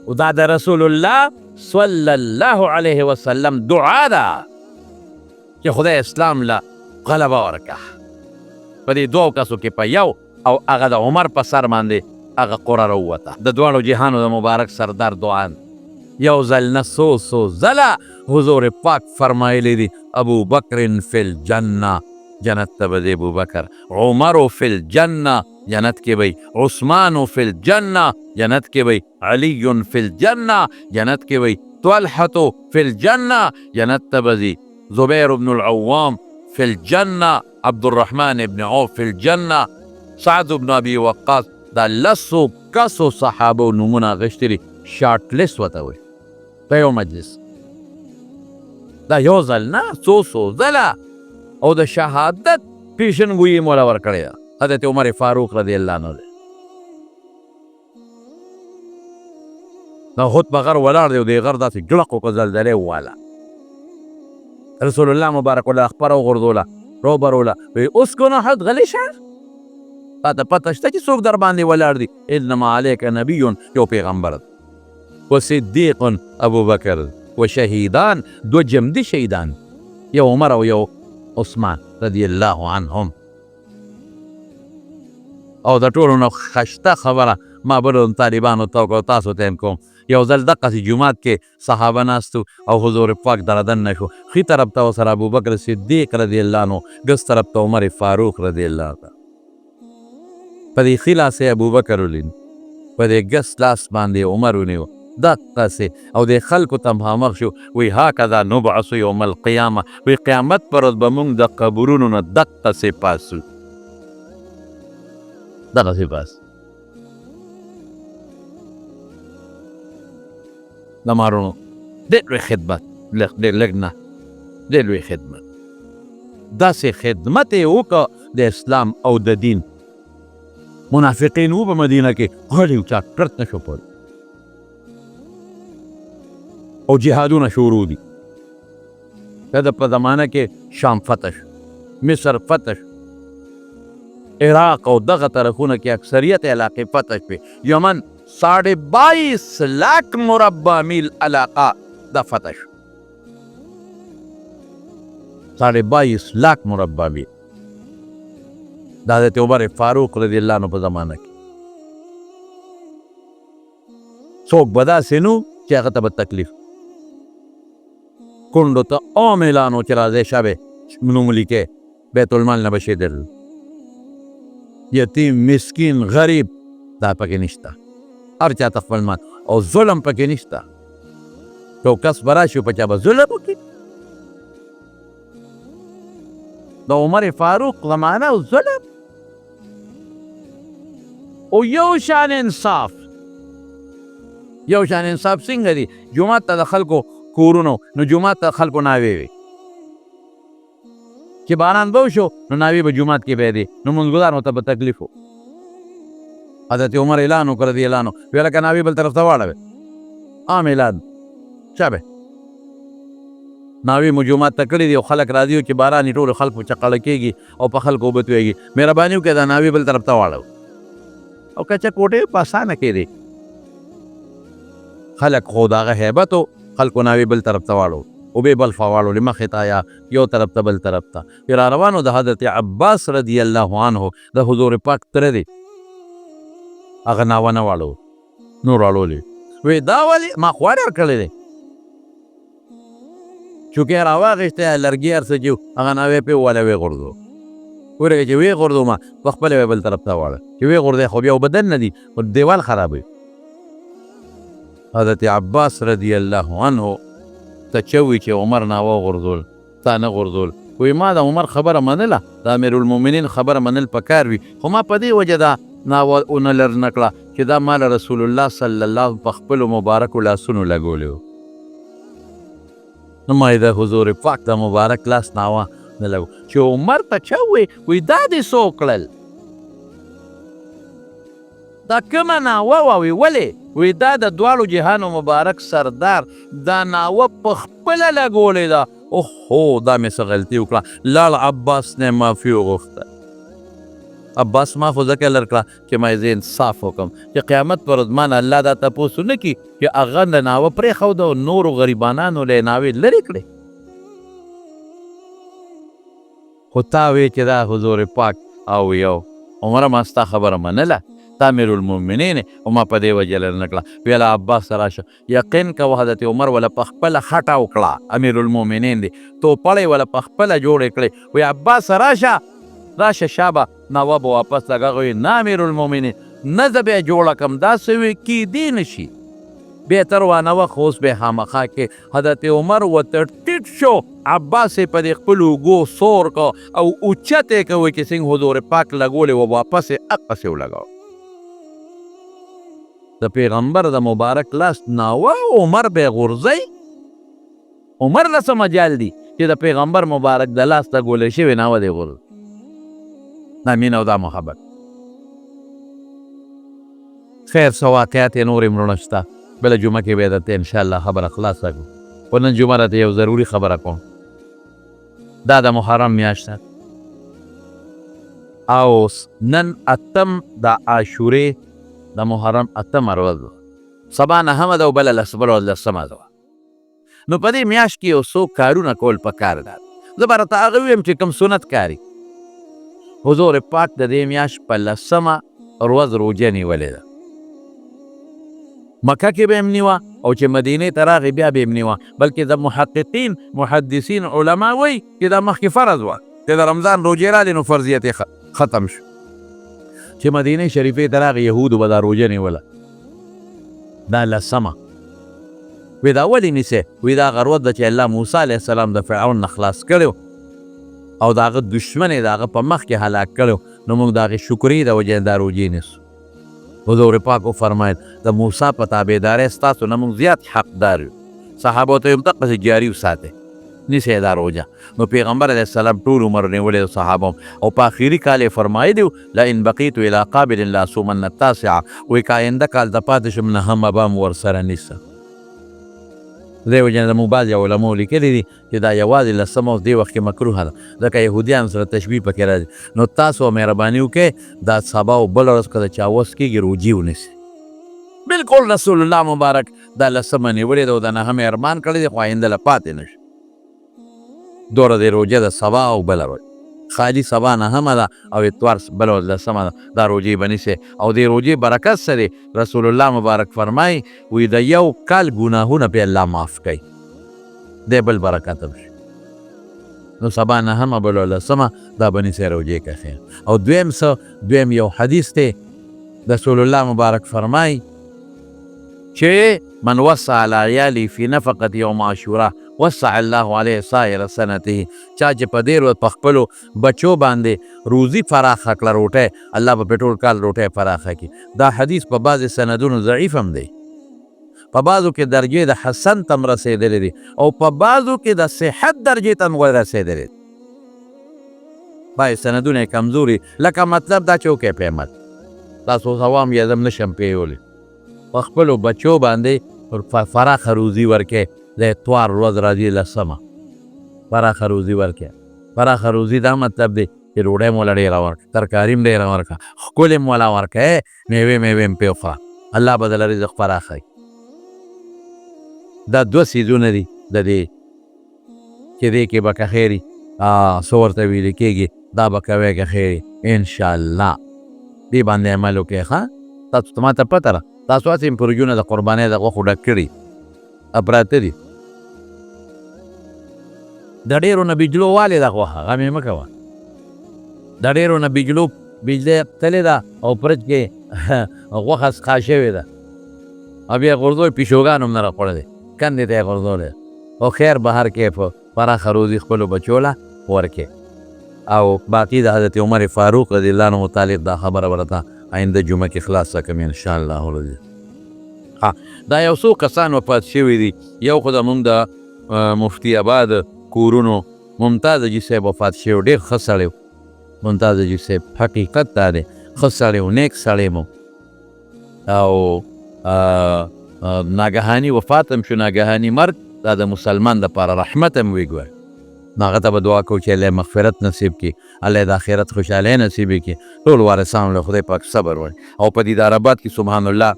او دا د رسول الله صلی الله علیه وسلم دعا ده چې خدای اسلام له غلبه ورکړه. په دې دوو کسو کې په یو او هغه د عمر په سر باندې هغه قره راووته. د دواړو جهانو د مبارک سردار دعا یو ځل نه څو ځله حضور پاک فرمایلی دي ابو بکر فی الجنه جنت ته به دی ابوبکر عمر فی الجنه جنت کې وی عثمان فی الجنه جنت کې وی علی فی الجنه جنت کې وی طلحة فی الجنه جنت ته به ځي زبیر بن العوام فی الجنه، عبدالرحمن بن عوف فی الجنه، سعد بن ابي وقاص. دا لسو کسو صحابو نمونه غشتري شارټ لیست وته وي په یو مجلس. دا یو ځل نه، څو ځله. او د شهادت پیشنګویي مولا ورکړې ده حضرت عمر فاروق رضی الله عنه. دا خود په غر ولاړ دی او د غر داسې ګړق وکړه، زلزلې وواله. رسول الله مبارک الله خپره وغورځوله، روبروله، وی اسکن احد غلی شه، تا ته پته شته چې څوک در باندې ولاړ دي؟ انما علیک نبی، یو پیغمبر و صدیق ابوبکر و شهیدان، دو جمدي شهیدان، یو عمر او یو عثمان رضی الله عنهم. او د ټولو نه خشته خبره ما بلو طالبانو ته تاسو ته کوم، یو ځل دقسې جومات کې صحابه ناستو او حضور پاک درادن نشو، ښي طرف ته ورسره ابوبکر صدیق رضی الله عنه، ګس طرف ته عمر فاروق رضی الله عنه. په دې ښي لاس یې ابوبکر ولین، په دې ګس لاس باندې عمر ونیو، دقسې. او د خلکو ته مخامخ شو، وی هکذا نبعث یوم القیامه، وی قیامت پر ورځ به موږ د قبرونو نه دقسې پاسو، دغسې پاس. د مارونو ډېر لوی خدمت، لږ نه، ډېر لوی خدمت. داسې خدمت یې وکړه د اسلام او د دین. منافقین وو په مدینه کې، غلی و، چا کرت نشو پولی، او جهادونه شروع دي. د په زمانه کې شام فتح شو، مصر فتح شو، عراق او دغه طرفونه کې اکثریت علاقې فتح شوې. یمن 22.5 लाख مربع میل علاقه دا فتح شو، 22.5 लाख مربع میل. دا حضرت عمر فاروق رضی الله عنه په زمانه کې. څوک به داسې نو چې هغه ته به تکلیف، کونډو ته عام اعلان و چې راځئ شبې نوم لیکئ، بیت المال نه به شېدل. یتیم، مسکین، غریب دا پکې نشته، هر چا ته خپل مال. او ظلم پکې نشته، یو کس به راشي په چا به ظلم وکړي. د عمر فاروق زمانه او ظلم او یو شان انصاف. یو شان انصاف څنګه دی؟ جومات ته د خلکو کورونو، نو جومات ته خلکو ناوې وي، چې باران به وشو نو ناوې به جومات کې به دی، نو منځګزارو ته به تکلیف و. حضرت عمر اعلان وکړ رضی الله عنه، ویل که ناوې بل طرف ته واړوئ، عام اعلان شبه ناوې مو جومات ته کړي دي او خلک راځي او چې باران یې ټولو خلکو چقړه کېږي او په خلکو اوبه تویږي، مهرباني وکړئ دا ناوې بل طرف ته واړو. او که چا کوټې په اسانه کېدې، خلک خو د هغه هیبت و، خلکو ناوې بل طرف ته واړو، اوبې بل خوا واړولې، مخې ته یا یو طرف ته بل طرف ته. پرې را روانو د حضرت عباس رضی الله عنه د حضور پاک تره دی، هغه ناوه نه واړو، نور واړولې. وی دا ولې؟ ما خوار ورکړی دی، چونکې راواغېستی لرګي هر څه چې هغه ناوې پې وواله ویې غورځو. ورګه چې ویې غورځومه په خپله به بل طرف ته واړه، چې ویې غورځی خو بیا بدن نه دي، خو دیوال خرابوي. حضرت عباس رضی الله عنه ته چوي چې عمر ناوه غورځول، تا نه غورځول. وی ما د عمر خبره منله، د امیرالمؤمنین خبره منل پکار وي، خو ما په دې وجه دا ناوه ونه لر نه کړه چې دا مال رسول الله صلی الله په خپلو مبارکو لاسونو لګولی و. نو ما یې د حضور پاک د مبارک لاس ناوه نه لګو. چې عمر ته چا وی دا دې څو کړل؟ دا کومه ناوه وه؟ وی ولې؟ وی دا د دواړو جهانو مبارک سردار دا ناوه په خپله لګولې ده. اوهو دا مې څه غلطي وکړه. لاړ عباس نه معافي وغوښته. عباس ما خو ځکه لر کړه چې ما زه انصاف وکړم چې قیامت پر ورځ مانه الله دا تپوس ونه کړي چې هغه د ناوه پرېښوده او نورو غریبانانو له یې ناوې لرې کړې. خو تا وی چې دا حضور پاک او یو عمره ما ستا خبره منله، تا امیرالمؤمنین او ما په دې وجه لر نه کړه. ویله عباس ته راشه، یقین کوه حضرت عمر وله په خپله خټه وکړه، امیرالمؤمنین دی توپړی وله په خپله جوړې کړې. وی عباس راشه شابه ناوه به واپس لګه. وی نه امیرالمؤمنین، نه زه بیا جوړه کړم، داسې وی کیدی نشي. بهتر وانه وخت اوس به خامخا کې حضرت عمر ورته ټیټ شو، عباس یې په دې خپلو اوږو سور کو او اوچت یې کوي چې څنګه حضور پاک لګولې و واپس یې اقسې ولګاو. د پیغمبر د مبارک لاس ناوه عمر به غورځوي. عمر له څه مجال دی چې د پیغمبر مبارک د لاس ته ګولې شوې ناوه دی غورځوي. دا مینه او دا محبت. خیر څه واقعات یې نورې مړونه شته، بله جمعه کې به یې درته انشاءالله خبره خلاصه کړو، خو نن جمعه راته یو ضروري خبره کوم. دا د محرم میاشت ده او نن اتم د عاشورې د محرم اتمه ورځ ده، سبا نهمه ده او بله لسمه ده. نو په دې میاشت کې یو څو کارونه کول پکار ده. زه به راته هغه ویم چې کوم سنت کاري. حضور پاک د دې میاشت په لسمه ورځ روژه نیولې ده. مکه کې به هم نیوه او چې مدینې ته راغی بیا به هم نیوه، بلکې د محققین محدثین علما وایي چې دا مخکې فرض وه چې د رمضان روژې راغلې نو فرضیت یې ختم شو. چې مدینې شریفې ته راغی یهودو به دا روژه نیوله، دا لسمه. وی دا ولې نیسئ؟ وی دا هغه ورځ ده چې الله موسی علیه السلام د فرعون نه خلاص کړی او د هغه دشمن یې د هغه په مخ کې هلاک کړی، نو موږ د هغې شکرې د وجې دا روژې نیسو. حضور پاک وفرمایل د موسی په تابعدارۍ ستاسو نه موږ زیات حقدار یو. صحابو ته یې هم دقسې جاري وساتئ، نیسئ دا روژه. نو پیغمبر علیه السلام ټول عمر نیولې د صحابو او په آخري کال یې فرمایلي لئن بقیت الی قابل لاصومن التاسعه، وایي که آینده کال د پاتې شم نهمه به هم ورسره نیسم. دې وجې نه زموږ بعضې علماو لیکلي دي چې دا یوازې لسمه اوس دې وخت کې مکروهه ده، ځکه یهودیانو سره تشبیه پکې راځي. نو تاسو مهرباني وکړئ دا سبا او بله ورځ که د چا وس کېږي روجي ونیسئ. بلکل رسول الله مبارک دا لسمه نیولې ده او د نهمې ارمان کړی دی، خو آینده له پاتې نه شي. دوره د روژه د سبا او بله ورځ، خالي سبا نهمه ده او اتوار بله ورځ لسمه ده، دا روژې به نیسئ. او دې روژې برکت څه دی؟ رسول الله مبارک فرمایي وی د یو کال ګناهونه پې الله معاف کوي، دی بل برکت هم شي. نو سبا نهمه بله لسمه دا به نیسئ روژې که خیر. او دویم یو حدیث دی، رسول الله مبارک فرمایي چې من وسع علی عیالی فی نفقة یوم عاشورا وسع الله علیه سایر سنته، چا چې په دې ورځ په خپلو بچو باندې روزي فراخه کړه، روټۍ، الله به په ټول کال روټۍ فراخه کړي. دا حدیث په بعضې سندونو ضعیف هم دی، په بعضو کې درجې د حسن ته هم رسېدلی دی او په بعضو کې د صحت درجې ته هم رسېدلی دی. بعضې سندونه یې کمزوري، لکه مطلب دا چې وکئ پیمت، تاسو عوام یې زم نشم پیولی، په خپلو بچو باندې فراخه روزي ورکئ. د اتوار ورځ راځي لسمه، فراخه روزي ورکئ. فراخه روزي دا مطلب دی چې ډوډۍ مو له ډېره ورکړه، ترکاري هم ډېره ورکړه، ښکلې مو ولا ورکړه، میوې هم پرې وخوره، الله به دله رزق فراخه کړي. دا دوه څیزونه دي د دې چې دې کې به که خیر وي څه ورته ویلې کېږي، دا به کوئ که خیر وي انشاءالله. دې باندې عمل وکړئ. ښه تاسو ته ما ته پته ده، تاسو هسې پروژونه د قربانۍ د غوښو ډک کړي پراته دي، د ډېرو نه بجلو والې ده غوښه، غم یې مه کوه. د ډېرو نه بجلۍ تلې ده او فرج کې غوښه سقا شوې ده او بیا یې غورځوئ، پیشوګانو هم نه راخوړلی، کندې ته یې غورځولی. او خیر بهر کې په پراخه روزي خپلو بچو له ورکې. او باقي د حضرت عمر فاروق رضی الله عنه متعلق دا خبره ورته آینده جمعه کې خلاصه کوم انشاءالله العزیز. دا یو څو کسان وفات شوي دي. یو خو زمونږ د مفتی آباد کورونو ممتاز حاجي صاحب وفات شوی، ډېر ښه سړی و ممتاز حاجي صاحب، حقیقت دا دی ښه سړی و، نیک سړی مو. او ناګهاني وفات هم شو، ناګهاني مرګ دا د مسلمان دپاره رحمت هم وي. ګوره نو هغه ته به دعا کوو چې الله یې مغفرت نصیب کړي، الله یې د آخرت خوشحالۍ نصیب کړي، ټول وارثانو له خدای پاک صبر ورکړي. او په دیدار آباد کې سبحان الله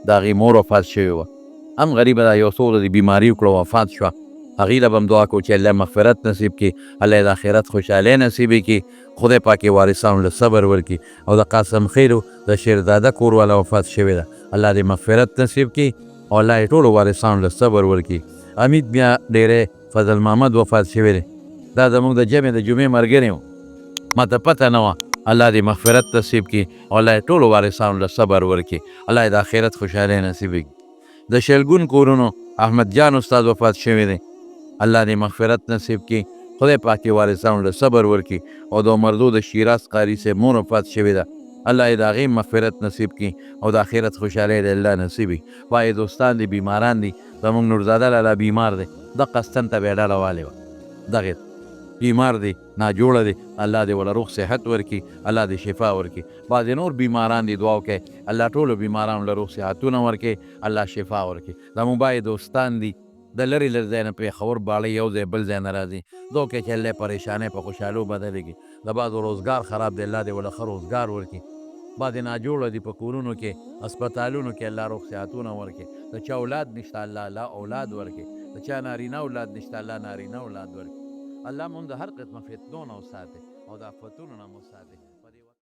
د هغې مور وفات شوې وه، هم غریبه ده، یو څو ورځې بیماري وکړه وفات شوه. هغې له به هم دعا کوو چې الله مغفرت نصیب کړي، الله یې د آخرت خوشحالۍ نصیب کړي، خدای پاک یې وارثانو له صبر ورکړي. او د قاسم خیرو د شیرداده کور والا وفات شوې ده، الله دې مغفرت نصیب کړي او الله یې ټولو وارثانو له صبر ورکړي. امید بیا ډېری فضل محمد وفات شوی دی، دا زموږ د جمعې د جمعې ملګری و، ما ته پته نه وه. الله دې مغفرت نصیب کړي او الله یې ټولو وارثانو له صبر ورکړي، الله یې د آخرت خوشحالۍ نصیب کړي. د شلګون کورونو احمد جان استاد وفات شوی دی. الله دې مغفرت نصیب کړي. خدای پاک یې وارثانو له صبر ورکړي. او د مردو د شیراز قاري صاحب مور وفات شوې ده، الله یې د هغې مغفرت نصیب کړي او د آخرت خوشحالۍ د الله نصیب وي. وایي دوستان دي، بیماران دي. زموږ نورزاده لالا بیمار دی، دغه ستن ته به یې ډله والې وه. دغې بیمار دی، ناجوړه دی، الله دې وله روغ صحت ورکړي، الله دې شفا ورکړي. بعضې نور بیماران دي، دعا وکړئ الله ټولو بیمارانو له روغ صحتونه ورکړي، الله شفا ورکړي. زموږ بعضې دوستان دي د لرې لرې ځای نه پېښور باړی یو ځای بل ځای نه راځي، دعا وکړئ چې الله پریشانۍ په خوشحالو بدله کړي. د بعضو روزګار خراب دی، الله دې وله ښه روزګار ورکړي. بعضې ناجوړه دي په کورونو کې هسپتالونو کې، الله روغ صحتونه ورکړي. د چا اولاد نشته، الله اولاد ورکړي. د چا نارینه اولاد نشته، الله نارینه اولاد ورکړي. الله مونږ د هر قسمه فتنو نه وساتي او د آفتونو نه مو ساتي.